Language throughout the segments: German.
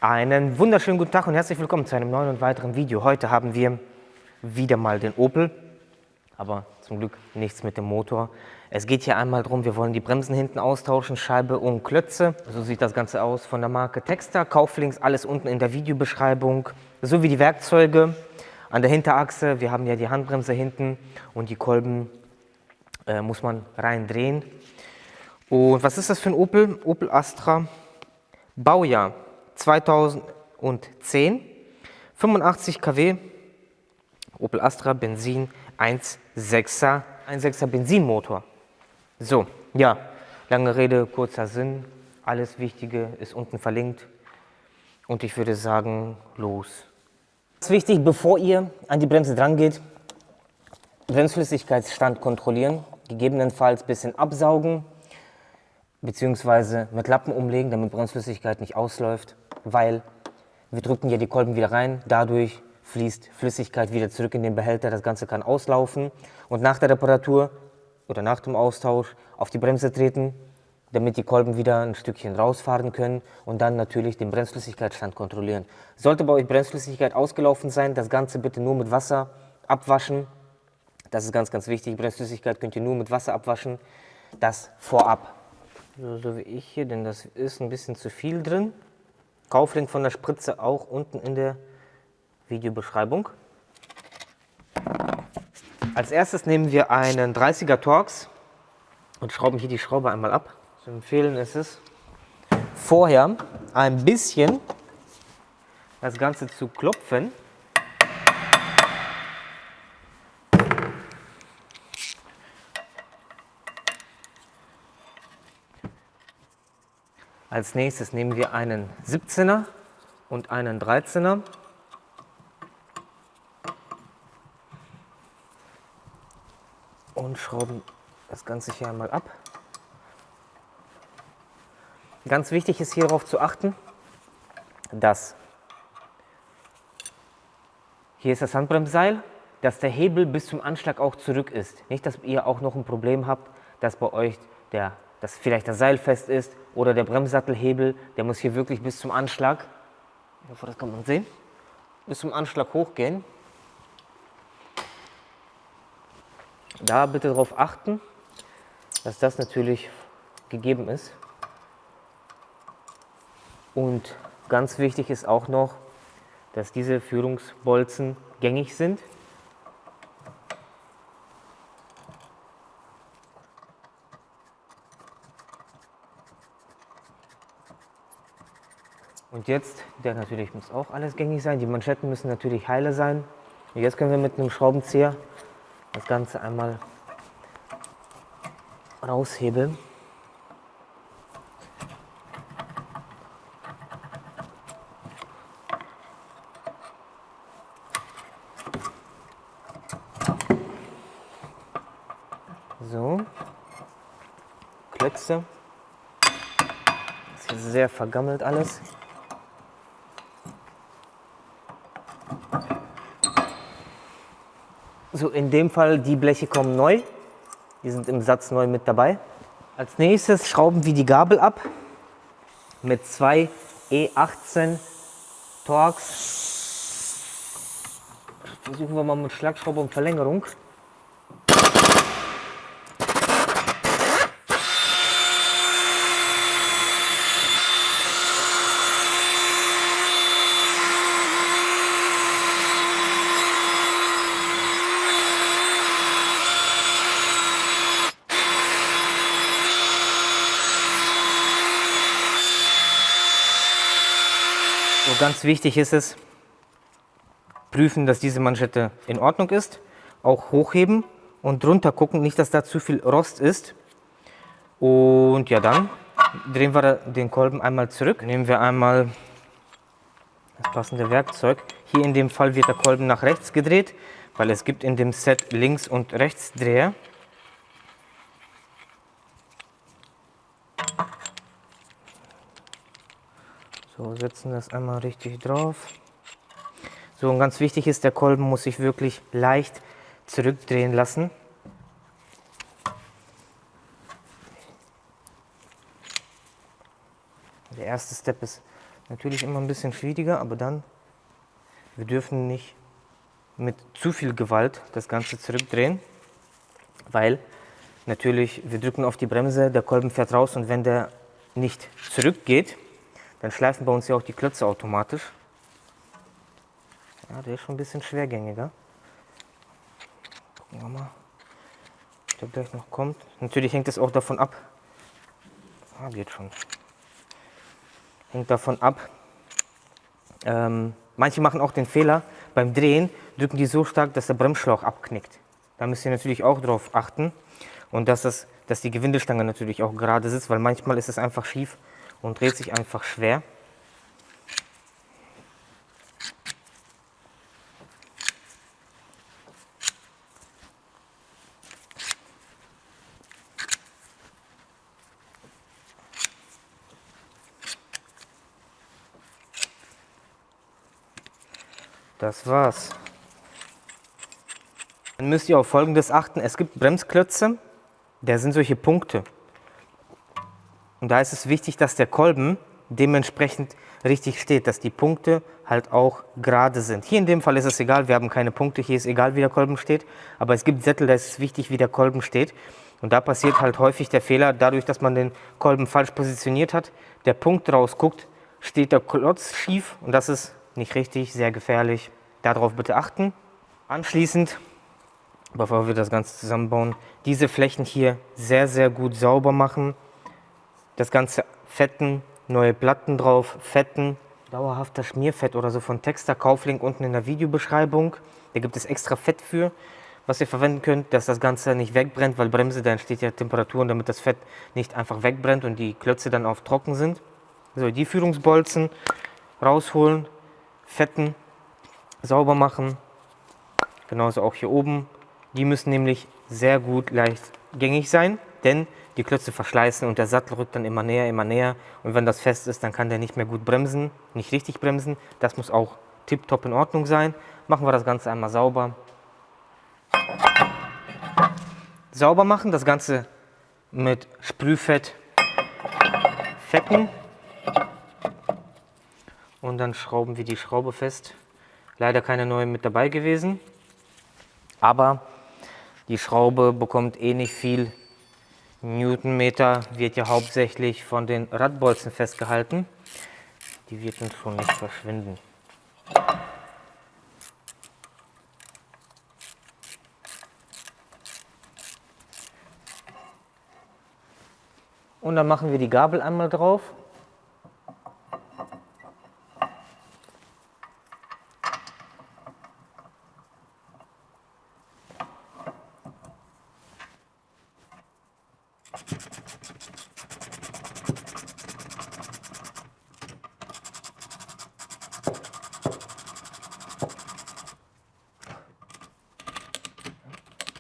Einen wunderschönen guten Tag und herzlich willkommen zu einem neuen und weiteren Video. Heute haben wir wieder mal den Opel, aber zum Glück nichts mit dem Motor. Es geht hier einmal darum, wir wollen die Bremsen hinten austauschen, Scheibe und Klötze. So sieht das Ganze aus von der Marke Texta. Kauflinks alles unten in der Videobeschreibung, sowie die Werkzeuge an der Hinterachse. Wir haben ja die Handbremse hinten und die Kolben muss man reindrehen. Und was ist das für ein Opel? Opel Astra, Baujahr 2010, 85 kW, Opel Astra, Benzin, 1,6er Benzinmotor. So, ja, lange Rede, kurzer Sinn, alles Wichtige ist unten verlinkt und ich würde sagen, los. Ganz wichtig, bevor ihr an die Bremse dran geht, Bremsflüssigkeitsstand kontrollieren, gegebenenfalls ein bisschen absaugen, beziehungsweise mit Lappen umlegen, damit Bremsflüssigkeit nicht ausläuft, weil wir drücken ja die Kolben wieder rein, dadurch fließt Flüssigkeit wieder zurück in den Behälter, das Ganze kann auslaufen und nach der Reparatur oder nach dem Austausch auf die Bremse treten, damit die Kolben wieder ein Stückchen rausfahren können und dann natürlich den Bremsflüssigkeitsstand kontrollieren. Sollte bei euch Bremsflüssigkeit ausgelaufen sein, das Ganze bitte nur mit Wasser abwaschen, das ist ganz, ganz wichtig, Bremsflüssigkeit könnt ihr nur mit Wasser abwaschen, das vorab. So wie ich hier, denn das ist ein bisschen zu viel drin. Kauflink von der Spritze auch unten in der Videobeschreibung. Als erstes nehmen wir einen 30er Torx und schrauben hier die Schraube einmal ab. Zu empfehlen ist es, vorher ein bisschen das Ganze zu klopfen. Als nächstes nehmen wir einen 17er und einen 13er. Und schrauben das Ganze hier einmal ab. Ganz wichtig ist hier darauf zu achten, dass hier ist das Handbremsseil, dass der Hebel bis zum Anschlag auch zurück ist. Nicht, dass ihr auch noch ein Problem habt, dass bei euch dass vielleicht das Seil fest ist oder der Bremssattelhebel, der muss hier wirklich bis zum Anschlag, ich hoffe, das kann man sehen, bis zum Anschlag hochgehen. Da bitte darauf achten, dass das natürlich gegeben ist. Und ganz wichtig ist auch noch, dass diese Führungsbolzen gängig sind. Und jetzt, der natürlich muss auch alles gängig sein, die Manschetten müssen natürlich heile sein. Und jetzt können wir mit einem Schraubenzieher das Ganze einmal raushebeln. So, Klötze. Das ist sehr vergammelt alles. So, in dem Fall, die Bleche kommen neu. Die sind im Satz neu mit dabei. Als nächstes schrauben wir die Gabel ab mit zwei E18 Torx. Versuchen wir mal mit Schlagschraube und Verlängerung. So, ganz wichtig ist es, prüfen, dass diese Manschette in Ordnung ist, auch hochheben und drunter gucken, nicht, dass da zu viel Rost ist. Und ja, dann drehen wir den Kolben einmal zurück. Nehmen wir einmal das passende Werkzeug. Hier in dem Fall wird der Kolben nach rechts gedreht, weil es gibt in dem Set Links- und Rechtsdreher. So, setzen das einmal richtig drauf. So, und ganz wichtig ist, der Kolben muss sich wirklich leicht zurückdrehen lassen. Der erste Step ist Natürlich immer ein bisschen schwieriger, aber dann, wir dürfen nicht mit zu viel Gewalt das Ganze zurückdrehen, weil natürlich, wir drücken auf die Bremse, der Kolben fährt raus und wenn der nicht zurückgeht, dann schleifen bei uns ja auch die Klötze automatisch. Ja, der ist schon ein bisschen schwergängiger. Gucken wir mal, ob der gleich noch kommt. Natürlich hängt es auch davon ab. Ah, geht schon. Hängt davon ab. Manche machen auch den Fehler, beim Drehen drücken die so stark, dass der Bremsschlauch abknickt. Da müsst ihr natürlich auch drauf achten. Und dass die Gewindestange natürlich auch gerade sitzt, weil manchmal ist es einfach schief und dreht sich einfach schwer. Das war's. Dann müsst ihr auf Folgendes achten. Es gibt Bremsklötze, da sind solche Punkte. Und da ist es wichtig, dass der Kolben dementsprechend richtig steht, dass die Punkte halt auch gerade sind. Hier in dem Fall ist es egal, wir haben keine Punkte, hier ist egal, wie der Kolben steht. Aber es gibt Sättel, da ist es wichtig, wie der Kolben steht. Und da passiert halt häufig der Fehler, dadurch, dass man den Kolben falsch positioniert hat, der Punkt rausguckt, steht der Klotz schief und das ist nicht richtig, sehr gefährlich. Darauf bitte achten. Anschließend, bevor wir das Ganze zusammenbauen, diese Flächen hier sehr, sehr gut sauber machen. Das Ganze fetten, neue Platten drauf, fetten. Dauerhafter Schmierfett oder so von Texter, Kauflink unten in der Videobeschreibung. Da gibt es extra Fett für, was ihr verwenden könnt, dass das Ganze nicht wegbrennt, weil Bremse, da entsteht ja Temperatur und damit das Fett nicht einfach wegbrennt und die Klötze dann auf trocken sind. So, die Führungsbolzen rausholen, fetten, sauber machen. Genauso auch hier oben. Die müssen nämlich sehr gut leicht gängig sein, denn die Klötze verschleißen und der Sattel rückt dann immer näher, immer näher. Und wenn das fest ist, dann kann der nicht mehr gut bremsen, nicht richtig bremsen. Das muss auch tipptopp in Ordnung sein. Machen wir das Ganze einmal sauber. Sauber machen, das Ganze mit Sprühfett fetten. Und dann schrauben wir die Schraube fest. Leider keine neue mit dabei gewesen. Aber die Schraube bekommt eh nicht viel Newtonmeter, wird ja hauptsächlich von den Radbolzen festgehalten. Die wird uns schon nicht verschwinden. Und dann machen wir die Gabel einmal drauf.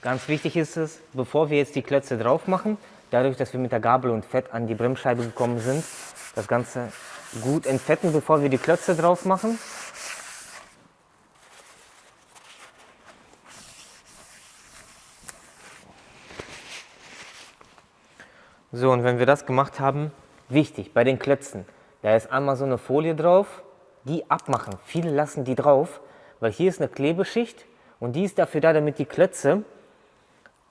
Ganz wichtig ist es, bevor wir jetzt die Klötze drauf machen, dadurch, dass wir mit der Gabel und Fett an die Bremsscheibe gekommen sind, das Ganze gut entfetten, bevor wir die Klötze drauf machen. So, und wenn wir das gemacht haben, wichtig, bei den Klötzen, da ist einmal so eine Folie drauf, die abmachen. Viele lassen die drauf, weil hier ist eine Klebeschicht und die ist dafür da, damit die Klötze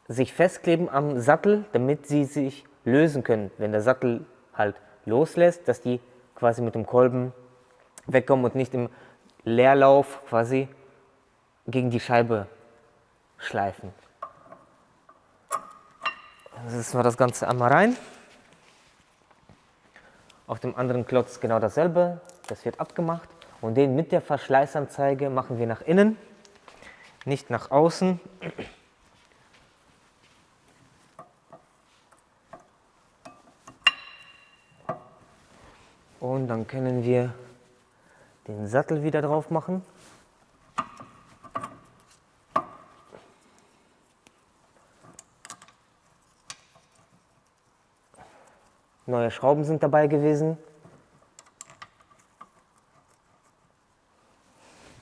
sich festkleben am Sattel, damit sie sich lösen können. Wenn der Sattel halt loslässt, dass die quasi mit dem Kolben wegkommen und nicht im Leerlauf quasi gegen die Scheibe schleifen. Dann setzen wir das Ganze einmal rein. Auf dem anderen Klotz genau dasselbe, das wird abgemacht. Und den mit der Verschleißanzeige machen wir nach innen, nicht nach außen. Und dann können wir den Sattel wieder drauf machen. Neue Schrauben sind dabei gewesen.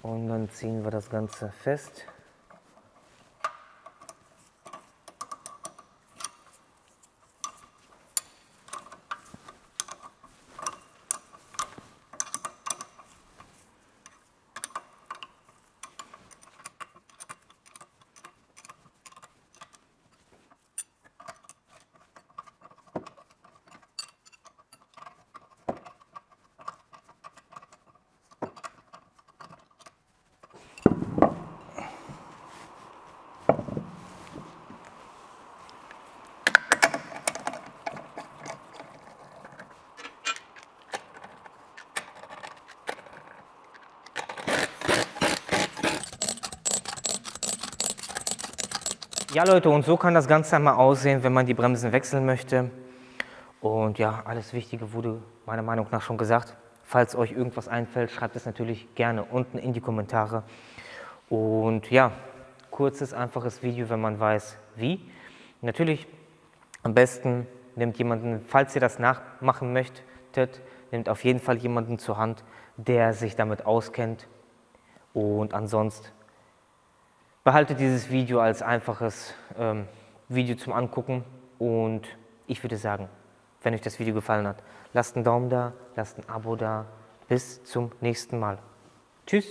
Und dann ziehen wir das Ganze fest. Ja Leute, und so kann das Ganze einmal aussehen, wenn man die Bremsen wechseln möchte. Und ja, alles Wichtige wurde meiner Meinung nach schon gesagt. Falls euch irgendwas einfällt, schreibt es natürlich gerne unten in die Kommentare. Und ja, kurzes, einfaches Video, wenn man weiß, wie. Natürlich am besten nehmt jemanden, falls ihr das nachmachen möchtet, nehmt auf jeden Fall jemanden zur Hand, der sich damit auskennt. Und ansonsten behaltet dieses Video als einfaches Video zum Angucken. Und ich würde sagen, wenn euch das Video gefallen hat, lasst einen Daumen da, lasst ein Abo da. Bis zum nächsten Mal. Tschüss.